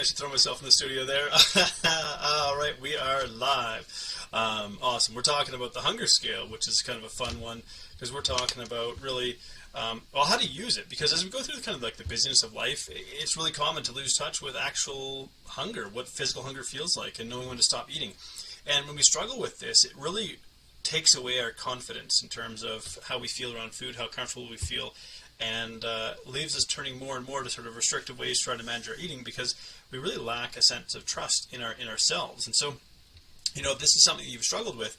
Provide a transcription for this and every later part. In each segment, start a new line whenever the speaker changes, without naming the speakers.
I should throw myself in the studio there. All right, we are live. Awesome. We're talking about the hunger scale, which is kind of a fun one because we're talking about really, well, how to use it. Because as we go through kind of like the busyness of life, it's really common to lose touch with actual hunger, what physical hunger feels like, and knowing when to stop eating. And when we struggle with this, it really takes away our confidence in terms of how we feel around food, how comfortable we feel, and leaves us turning more and more to sort of restrictive ways trying to manage our eating because we really lack a sense of trust in ourselves. And so, you know, if this is something that you've struggled with,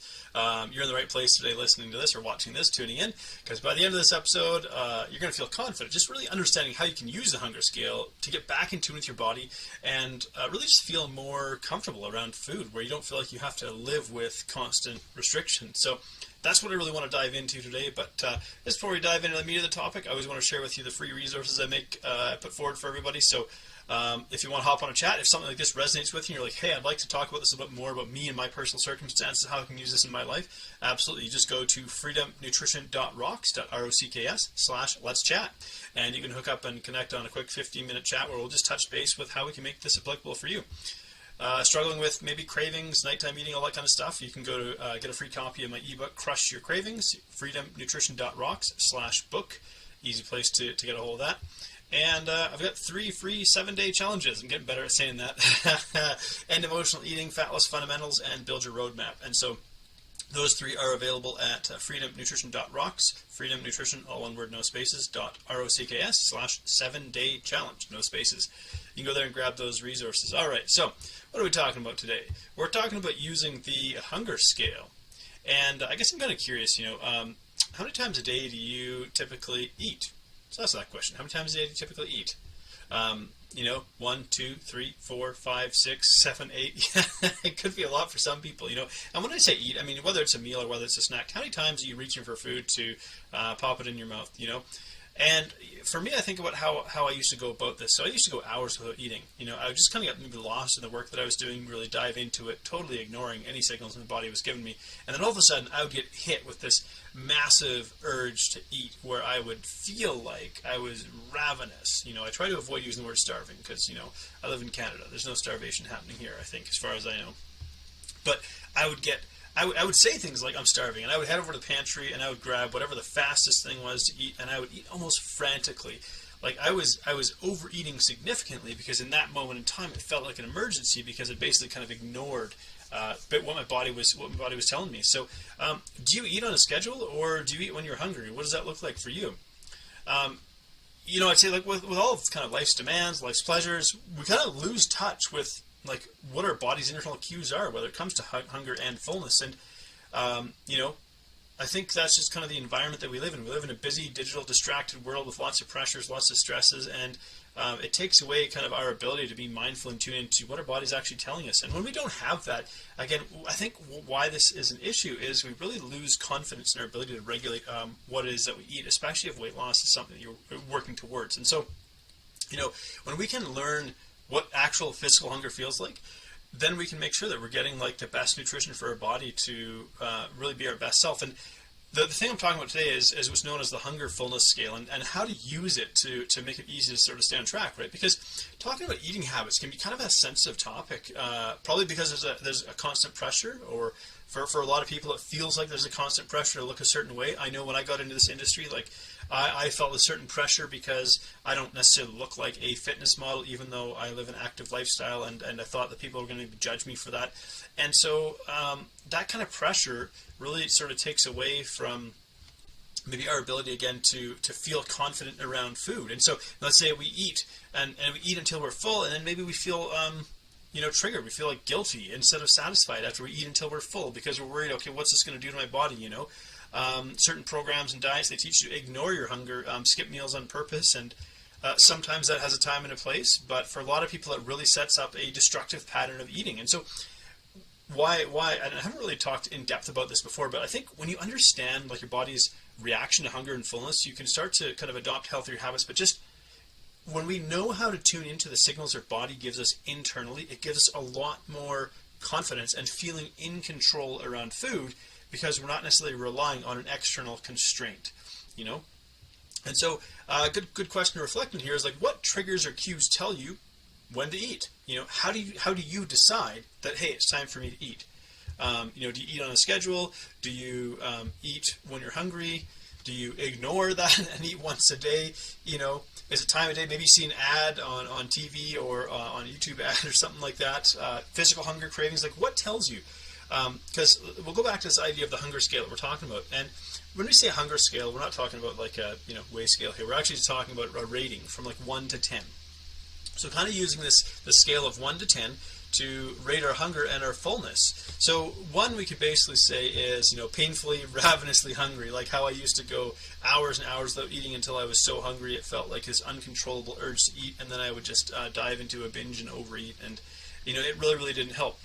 you're in the right place today listening to this or watching this, tuning in, because by the end of this episode, you're going to feel confident, just really understanding how you can use the hunger scale to get back in tune with your body and really just feel more comfortable around food, where you don't feel like you have to live with constant restriction. So that's what I really want to dive into today. But just before we dive into the meat of the topic, I always want to share with you the free resources I put forward for everybody. So if you want to hop on a chat, if something like this resonates with you, you're like, hey, I'd like to talk about this a bit more about me and my personal circumstances, how I can use this in my life, absolutely. You just go to freedomnutrition.rocks.let's chat, and you can hook up and connect on a quick 15-minute chat where we'll just touch base with how we can make this applicable for you. Struggling with maybe cravings, nighttime eating, all that kind of stuff, you can go to get a free copy of my ebook, Crush Your Cravings, freedomnutrition.rocks/book. Easy place to get a hold of that. And I've got 3 free 7-day challenges. I'm getting better at saying that. End emotional eating, fat loss fundamentals, and build your roadmap. And so those 3 are available at freedomnutrition.rocks, freedomnutrition, all one word, no spaces, .rocks/7-day challenge, no spaces. You can go there and grab those resources. All right, so what are we talking about today? We're talking about using the hunger scale. And I guess I'm kind of curious, you know, how many times a day do you typically eat? So that's that question. How many times a day do you typically eat? You know, 1, 2, 3, 4, 5, 6, 7, 8. It could be a lot for some people, you know. And when I say eat, I mean whether it's a meal or whether it's a snack. How many times are you reaching for food to pop it in your mouth, you know? And for me, I think about how I used to go about this. So I used to go hours without eating. You know, I would just kind of get maybe lost in the work that I was doing, really dive into it, totally ignoring any signals my body was giving me. And then all of a sudden, I would get hit with this massive urge to eat where I would feel like I was ravenous. You know, I try to avoid using the word starving because, you know, I live in Canada. There's no starvation happening here, I think, as far as I know. But I would say things like, I'm starving, and I would head over to the pantry, and I would grab whatever the fastest thing was to eat, and I would eat almost frantically. Like, I was overeating significantly because in that moment in time, it felt like an emergency because it basically kind of ignored what my body was telling me. So, do you eat on a schedule, or do you eat when you're hungry? What does that look like for you? You know, I'd say, like, with all of kind of life's demands, life's pleasures, we kind of lose touch with like what our body's internal cues are, whether it comes to hunger and fullness. And you know, I think that's just kind of the environment that we live in. We live in a busy, digital, distracted world with lots of pressures, lots of stresses, and it takes away kind of our ability to be mindful and tune into what our body's actually telling us. And when we don't have that, again, I think why this is an issue is we really lose confidence in our ability to regulate what it is that we eat, especially if weight loss is something that you're working towards. And so, you know, when we can learn what actual physical hunger feels like, then we can make sure that we're getting like the best nutrition for our body to really be our best self. And the thing I'm talking about today is what's known as the hunger fullness scale, and how to use it to make it easy to sort of stay on track, right? Because talking about eating habits can be kind of a sensitive topic, probably because there's a constant pressure, or for a lot of people it feels like there's a constant pressure to look a certain way. I know when I got into this industry, like I felt a certain pressure because I don't necessarily look like a fitness model, even though I live an active lifestyle, and I thought that people were going to judge me for that. And so that kind of pressure really sort of takes away from maybe our ability, again, to feel confident around food. And so let's say we eat, and we eat until we're full, and then maybe we feel you know, triggered. We feel like guilty instead of satisfied after we eat until we're full because we're worried, okay, what's this going to do to my body, you know? Certain programs and diets, they teach you to ignore your hunger, skip meals on purpose, and sometimes that has a time and a place, but for a lot of people it really sets up a destructive pattern of eating. And so why, and I haven't really talked in depth about this before, but I think when you understand like your body's reaction to hunger and fullness, you can start to kind of adopt healthier habits. But just when we know how to tune into the signals our body gives us internally, it gives us a lot more confidence and feeling in control around food, because we're not necessarily relying on an external constraint, you know? And so good question to reflect on here is like, what triggers or cues tell you when to eat. How do you decide that, hey, it's time for me to eat? Do you eat on a schedule? Do you eat when you're hungry? Do you ignore that and eat once a day? Is it time of day? Maybe you see an ad on TV or on a YouTube ad or something like that. Physical hunger cravings. Like, what tells you? Because we'll go back to this idea of the hunger scale that we're talking about. And when we say a hunger scale, we're not talking about like a weigh scale here. We're actually talking about a rating from like 1 to 10. So kind of using the scale of 1 to 10 to rate our hunger and our fullness. So 1 we could basically say is, painfully, ravenously hungry, like how I used to go hours and hours without eating until I was so hungry it felt like this uncontrollable urge to eat, and then I would just dive into a binge and overeat, and it really, really didn't help.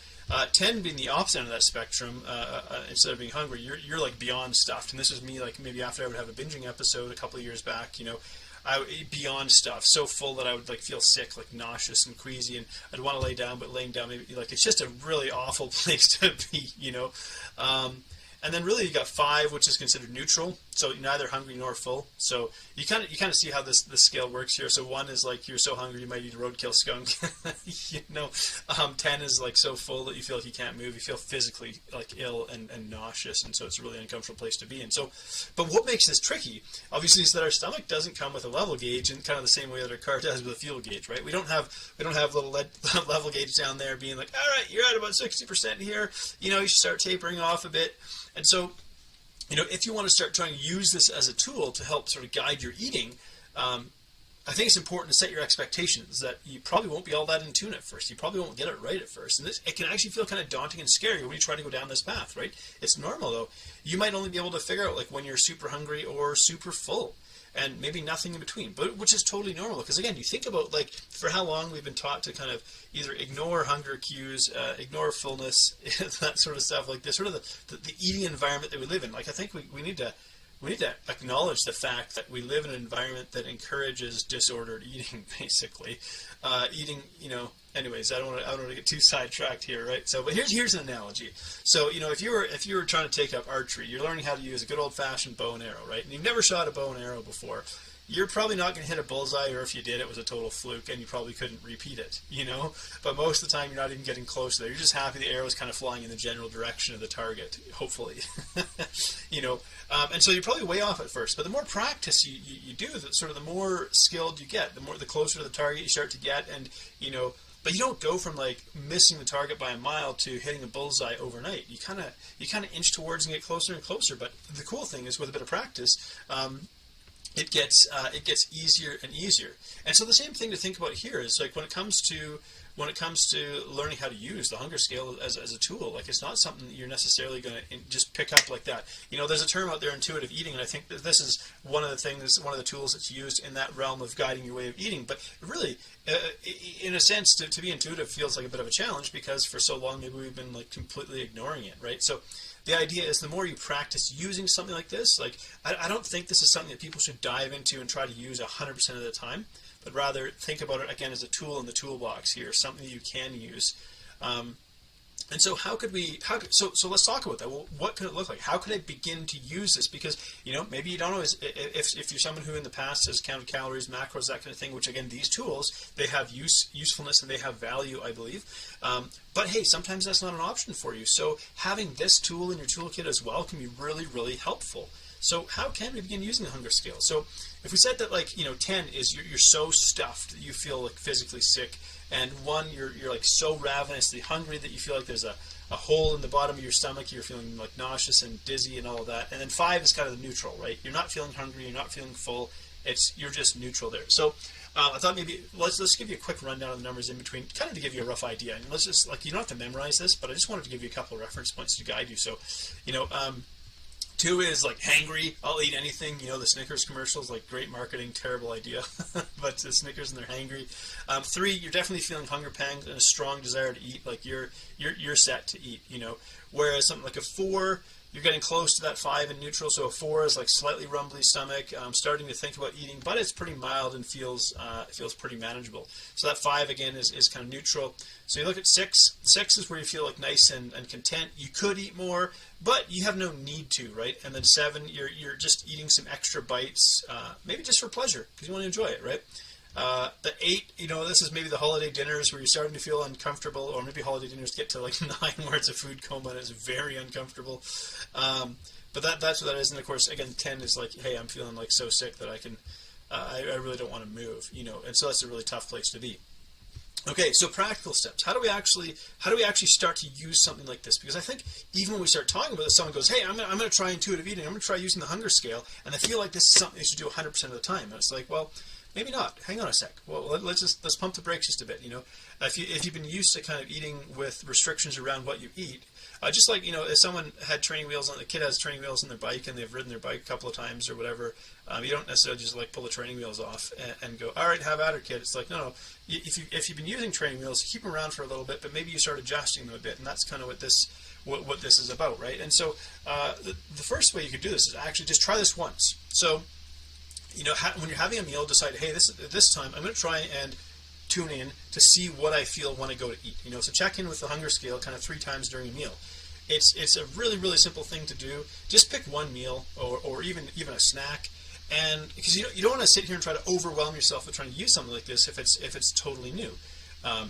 10 being the opposite end of that spectrum, instead of being hungry, you're like beyond stuffed. And this was me, like maybe after I would have a binging episode a couple of years back, I would eat beyond stuff, so full that I would like feel sick, like nauseous and queasy, and I'd want to lay down, but laying down, maybe like it's just a really awful place to be, And then really you got 5, which is considered neutral, so neither hungry nor full. So you kind of see how this scale works here. So 1 is like you're so hungry you might eat a roadkill skunk. 10 is like so full that you feel like you can't move. You feel physically like ill and nauseous, and so it's a really uncomfortable place to be in. So, but what makes this tricky, obviously, is that our stomach doesn't come with a level gauge in kind of the same way that our car does with a fuel gauge, right? We don't have little level gauge down there being like, all right, you're at about 60% here. You should start tapering off a bit. And so, if you want to start trying to use this as a tool to help sort of guide your eating, I think it's important to set your expectations that you probably won't be all that in tune at first. You probably won't get it right at first. And it can actually feel kind of daunting and scary when you try to go down this path, right? It's normal, though. You might only be able to figure out like when you're super hungry or super full, and maybe nothing in between, but which is totally normal. Because again, you think about like for how long we've been taught to kind of either ignore hunger cues, ignore fullness, that sort of stuff, like this sort of the eating environment that we live in. Like I think we need to acknowledge the fact that we live in an environment that encourages disordered eating, basically. Anyways, I don't want to get too sidetracked here, right? So, but here's an analogy. So, if you were trying to take up archery, you're learning how to use a good old-fashioned bow and arrow, right? And you've never shot a bow and arrow before. You're probably not going to hit a bullseye, or if you did, it was a total fluke, and you probably couldn't repeat it, But most of the time, you're not even getting close there. You're just happy the arrow is kind of flying in the general direction of the target, hopefully, And so you're probably way off at first. But the more practice you do, the more skilled you get, the closer to the target you start to get, and But you don't go from like missing the target by a mile to hitting a bullseye overnight. You kind of inch towards and get closer and closer. But the cool thing is, with a bit of practice, it gets easier and easier. And so the same thing to think about here is like when it comes to learning how to use the hunger scale as a tool, like it's not something that you're necessarily going to just pick up like that. There's a term out there, intuitive eating, and I think that this is one of the tools that's used in that realm of guiding your way of eating. But really, in a sense, to be intuitive feels like a bit of a challenge because for so long maybe we've been like completely ignoring it, right? So the idea is the more you practice using something like this, like I don't think this is something that people should dive into and try to use 100% of the time, but rather think about it again as a tool in the toolbox here, something that you can use. And so so let's talk about that. Well, what could it look like? How could I begin to use this? Because, maybe you don't always, if you're someone who in the past has counted calories, macros, that kind of thing, which again, these tools, they have usefulness and they have value, I believe. But hey, sometimes that's not an option for you. So having this tool in your toolkit as well can be really, really helpful. So how can we begin using the hunger scale? So if we said that 10 is you're so stuffed that you feel like physically sick, and 1, you're like so ravenously hungry that you feel like there's a hole in the bottom of your stomach, you're feeling like nauseous and dizzy and all of that. And then 5 is kind of the neutral, right? You're not feeling hungry, you're not feeling full, you're just neutral there. So I thought maybe let's give you a quick rundown of the numbers in between, kind of to give you a rough idea. And let's just you don't have to memorize this, but I just wanted to give you a couple of reference points to guide you. So 2 is like hangry. I'll eat anything. The Snickers commercials, like great marketing, terrible idea, but the Snickers and they're hangry. 3, you're definitely feeling hunger pangs and a strong desire to eat. Like you're set to eat. Whereas something like a 4, you're getting close to that 5 in neutral. So a 4 is like slightly rumbly stomach, starting to think about eating, but it's pretty mild and feels pretty manageable. So that 5 again is kind of neutral. So you look at 6. 6 is where you feel like nice and content. You could eat more, but you have no need to, right? And then 7, you're just eating some extra bites, maybe just for pleasure because you want to enjoy it, right? The 8, this is maybe the holiday dinners where you're starting to feel uncomfortable, or maybe holiday dinners get to like 9 where it's a food coma and it's very uncomfortable. But that's what that is. And of course, again, 10 is like, hey, I'm feeling like so sick that I really don't want to move, and so that's a really tough place to be. Okay, so practical steps. How do we actually start to use something like this? Because I think even when we start talking about this, someone goes, "Hey, I'm going to try intuitive eating. I'm going to try using the hunger scale," and I feel like this is something you should do 100% of the time. And it's like, well, maybe not. Hang on a sec. Well, let's pump the brakes just a bit. If you've been used to kind of eating with restrictions around what you eat, just like if someone had training wheels on, the kid has training wheels on their bike and they've ridden their bike a couple of times or whatever, you don't necessarily just like pull the training wheels off and go, all right, have at it, kid. It's like, no. If you've been using training wheels, keep them around for a little bit, but maybe you start adjusting them a bit, and that's kind of what this is about, right? And so the first way you could do this is actually just try this once. So when you're having a meal, decide, hey, this time I'm going to try and tune in to see what I feel when I go to eat. So check in with the hunger scale kind of 3 times during a meal. It's a really, really simple thing to do. Just pick one meal or even a snack, and because you don't want to sit here and try to overwhelm yourself with trying to use something like this if it's totally new.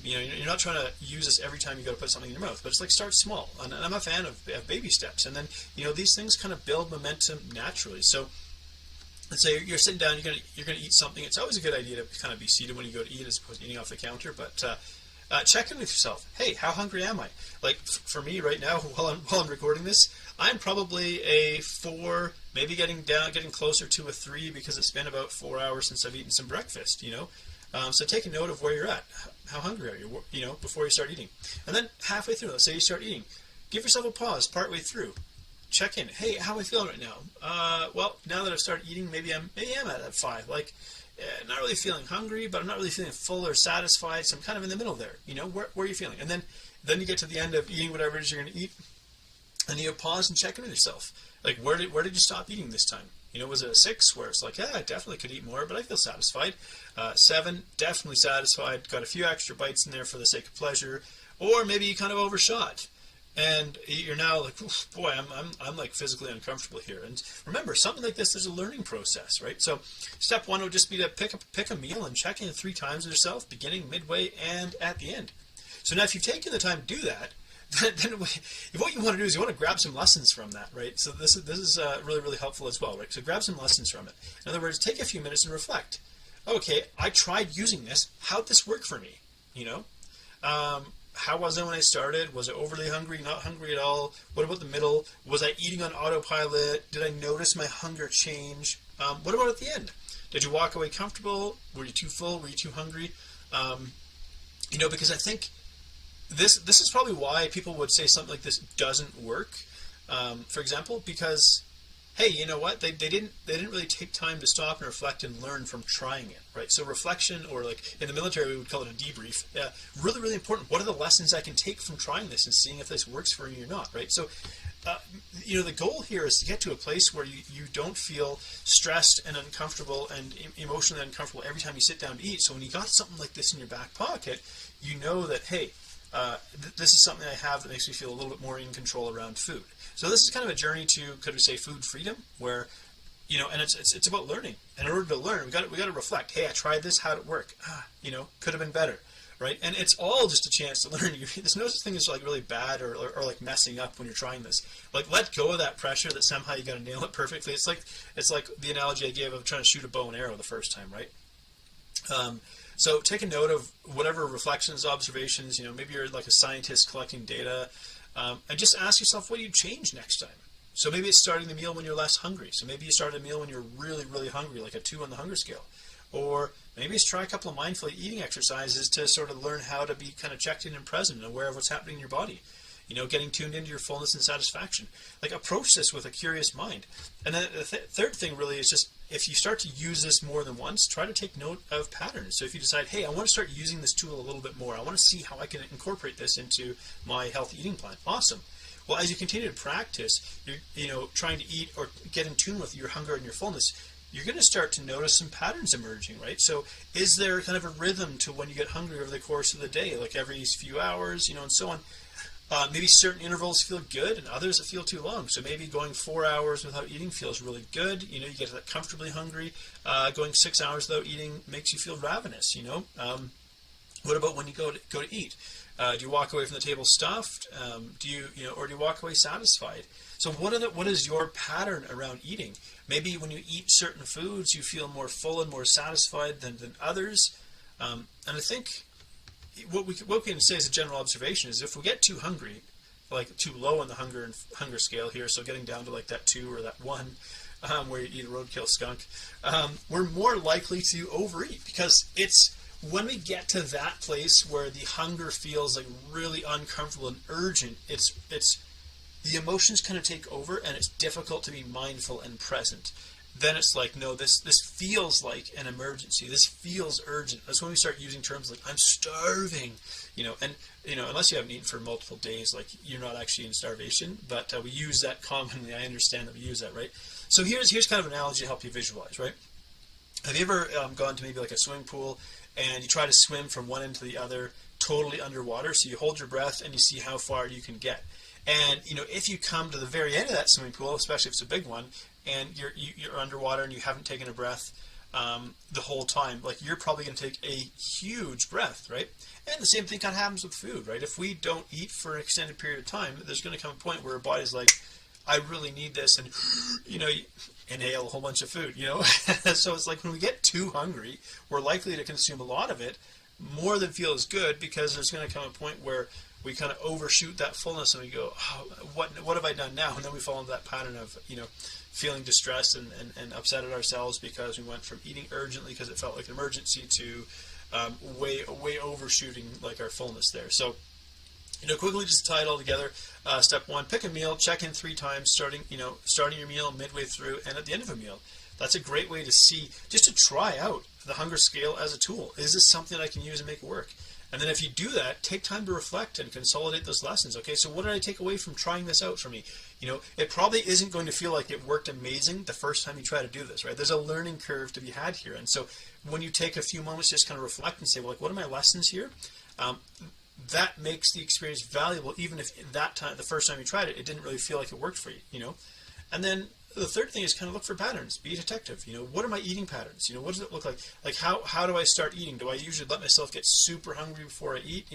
You're not trying to use this every time you go to put something in your mouth, but it's like start small. And I'm a fan of baby steps, and then these things kind of build momentum naturally. So let's say you're sitting down, you're gonna eat something. It's always a good idea to kind of be seated when you go to eat as opposed to eating off the counter. But check in with yourself. Hey, how hungry am I? Like for me right now, while I'm recording this, I'm probably a 4, maybe getting closer to a 3 because it's been about 4 hours since I've eaten some breakfast. So take a note of where you're at. How hungry are you? Before you start eating, and then halfway through, let's say you start eating, give yourself a pause partway through. Check in. Hey, how am I feeling right now? Well, now that I've started eating, maybe I'm at that 5. Like, not really feeling hungry, but I'm not really feeling full or satisfied. So I'm kind of in the middle there. Where are you feeling? And then you get to the end of eating whatever it is you're going to eat, and you pause and check in with yourself. Like, where did you stop eating this time? Was it a 6 where it's like, yeah, I definitely could eat more, but I feel satisfied. 7, definitely satisfied. Got a few extra bites in there for the sake of pleasure, or maybe you kind of overshot. And you're now like, boy, I'm like physically uncomfortable here. And remember, something like this, there's a learning process, right? So step 1 would just be to pick a meal and check in 3 times with yourself, beginning, midway, and at the end. So now if you've taken the time to do that, then what you want to do is you want to grab some lessons from that, right? So this is really, really helpful as well, right? So grab some lessons from it. In other words, take a few minutes and reflect. Okay, I tried using this. How'd this work for me? How was I when I started? Was I overly hungry, not hungry at all? What about the middle? Was I eating on autopilot? Did I notice my hunger change? What about at the end? Did you walk away comfortable? Were you too full? Were you too hungry? Because I think this is probably why people would say something like this doesn't work. For example, because hey, you know what? They didn't really take time to stop and reflect and learn from trying it, right? So reflection, or like in the military we would call it a debrief, really, really important. What are the lessons I can take from trying this and seeing if this works for me or not, right? So the goal here is to get to a place where you don't feel stressed and uncomfortable and emotionally uncomfortable every time you sit down to eat. So when you got something like this in your back pocket, you know that, hey, this is something I have that makes me feel a little bit more in control around food. So this is kind of a journey to, could we say, food freedom, where, and it's about learning. And in order to learn, we got to reflect. Hey, I tried this. How'd it work? Could have been better, right? And it's all just a chance to learn. There's no such thing as like really bad or like messing up when you're trying this. Like, let go of that pressure that somehow you got to nail it perfectly. It's like the analogy I gave of trying to shoot a bow and arrow the first time, right? So take a note of whatever reflections, observations, maybe you're like a scientist collecting data, and just ask yourself, what do you change next time? So maybe it's starting the meal when you're less hungry. So maybe you start a meal when you're really, really hungry, like a 2 on the hunger scale. Or maybe it's try a couple of mindful eating exercises to sort of learn how to be kind of checked in and present and aware of what's happening in your body. Getting tuned into your fullness and satisfaction. Like, approach this with a curious mind. And then the third thing really is just, if you start to use this more than once, try to take note of patterns. So if you decide, hey, I want to start using this tool a little bit more, I want to see how I can incorporate this into my healthy eating plan. Awesome. Well, as you continue to practice, you're trying to eat or get in tune with your hunger and your fullness, you're going to start to notice some patterns emerging, right? So is there kind of a rhythm to when you get hungry over the course of the day, like every few hours, and so on? Maybe certain intervals feel good and others that feel too long. So maybe going 4 hours without eating feels really good. You get that comfortably hungry. Going 6 hours without eating makes you feel ravenous. What about when you go to eat? Do you walk away from the table stuffed? Or do you walk away satisfied? So what is your pattern around eating? Maybe when you eat certain foods, you feel more full and more satisfied than others. And I think what we can say as a general observation is if we get too hungry, like too low on the hunger scale here, so getting down to like that 2 or that 1, where you eat a roadkill skunk, we're more likely to overeat, because it's when we get to that place where the hunger feels like really uncomfortable and urgent, it's the emotions kind of take over and it's difficult to be mindful and present. Then it's like, no, this feels like an emergency. This feels urgent. That's when we start using terms like, I'm starving, unless you haven't eaten for multiple days, like you're not actually in starvation, but we use that commonly. I understand that we use that, right? So here's kind of an analogy to help you visualize, right? Have you ever gone to maybe like a swimming pool and you try to swim from one end to the other totally underwater? So you hold your breath and you see how far you can get. And if you come to the very end of that swimming pool, especially if it's a big one, and you're underwater and you haven't taken a breath the whole time, like you're probably going to take a huge breath, right? And the same thing kind of happens with food, right? If we don't eat for an extended period of time, there's going to come a point where our body's like, I really need this, and you inhale a whole bunch of food, So it's like when we get too hungry, we're likely to consume a lot of it, more than feels good, because there's going to come a point where we kind of overshoot that fullness and we go, oh, what have I done now? And then we fall into that pattern of, feeling distressed and upset at ourselves because we went from eating urgently because it felt like an emergency to way overshooting like our fullness there. So, quickly just tie it all together. Step 1, pick a meal, check in 3 times, starting your meal, midway through, and at the end of a meal. That's a great way to see, just to try out the hunger scale as a tool. Is this something I can use and make work? And then if you do that, take time to reflect and consolidate those lessons. Okay, so what did I take away from trying this out for me? It probably isn't going to feel like it worked amazing the first time you try to do this, right? There's a learning curve to be had here. And so when you take a few moments, just kind of reflect and say, well, like, what are my lessons here? That makes the experience valuable, even if that time, the first time you tried it, it didn't really feel like it worked for you, And then the third thing is kind of look for patterns. Be a detective. What are my eating patterns? What does it look like? Like how do I start eating? Do I usually let myself get super hungry before I eat?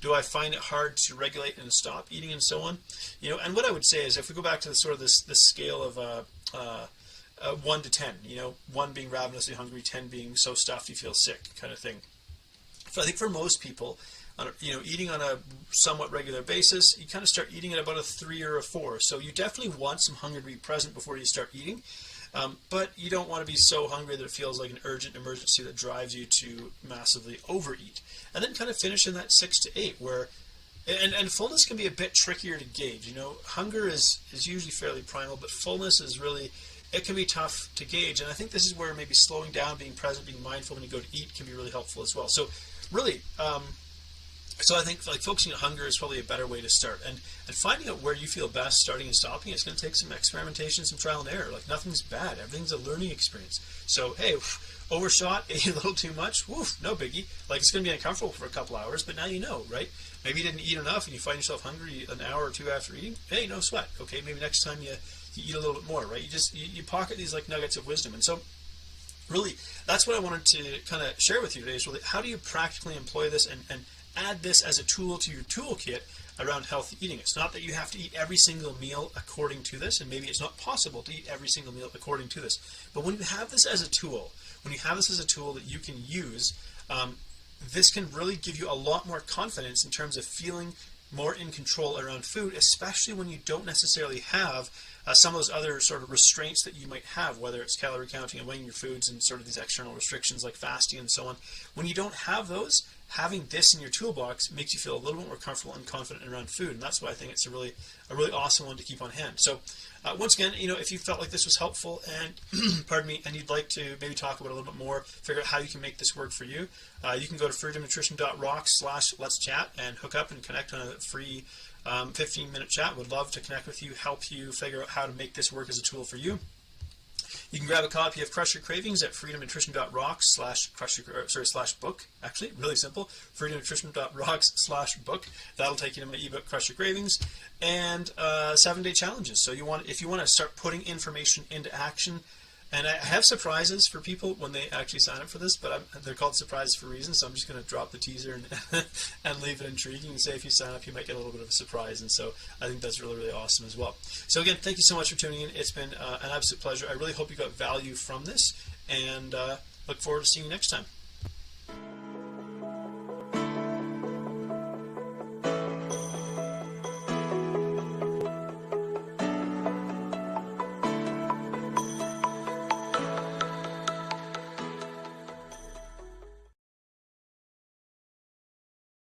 Do I find it hard to regulate and stop eating and so on? And what I would say is, if we go back to this scale of 1 to 10, 1 being ravenously hungry, 10 being so stuffed you feel sick, kind of thing. So I think for most people, eating on a somewhat regular basis, you kind of start eating at about a 3 or a 4. So you definitely want some hunger to be present before you start eating, but you don't want to be so hungry that it feels like an urgent emergency that drives you to massively overeat. And then kind of finish in that 6 to 8, where, and fullness can be a bit trickier to gauge. Hunger is usually fairly primal, but fullness is really, it can be tough to gauge. And I think this is where maybe slowing down, being present, being mindful when you go to eat can be really helpful as well. So really, so I think like focusing on hunger is probably a better way to start, and finding out where you feel best starting and stopping. It's going to take some experimentation, some trial and error. Like nothing's bad, everything's a learning experience. So hey, overshot, ate a little too much, no biggie. Like it's going to be uncomfortable for a couple hours, but now right? Maybe you didn't eat enough and you find yourself hungry an hour or 2 after eating. Hey, no sweat. Okay, maybe next time you eat a little bit more, right? You pocket these like nuggets of wisdom. And so really, that's what I wanted to kind of share with you today, is really how do you practically employ this and add this as a tool to your toolkit around healthy eating. It's not that you have to eat every single meal according to this, and maybe it's not possible to eat every single meal according to this. But when you have this as a tool, that you can use, this can really give you a lot more confidence in terms of feeling more in control around food, especially when you don't necessarily have some of those other sort of restraints that you might have, whether it's calorie counting and weighing your foods and sort of these external restrictions like fasting and so on. When you don't have those, having this in your toolbox makes you feel a little bit more comfortable and confident around food, and that's why I think it's a really awesome one to keep on hand. So once again, if you felt like this was helpful and pardon me, and you'd like to maybe talk about it a little bit more, figure out how you can make this work for you, you can go to freedomnutrition.rocks/let's chat and hook up and connect on a free 15-minute chat. Would love to connect with you, help you figure out how to make this work as a tool for you. You can grab a copy of Crush Your Cravings at freedomnutrition.rocks/book. Actually, really simple. freedomnutrition.rocks/book. That'll take you to my ebook, Crush Your Cravings, and 7-day challenges. So if you want to start putting information into action. And I have surprises for people when they actually sign up for this, but they're called surprises for a reason, so I'm just going to drop the teaser and, and leave it intriguing and say if you sign up, you might get a little bit of a surprise, and so I think that's really, really awesome as well. So again, thank you so much for tuning in. It's been an absolute pleasure. I really hope you got value from this, and look forward to seeing you next time.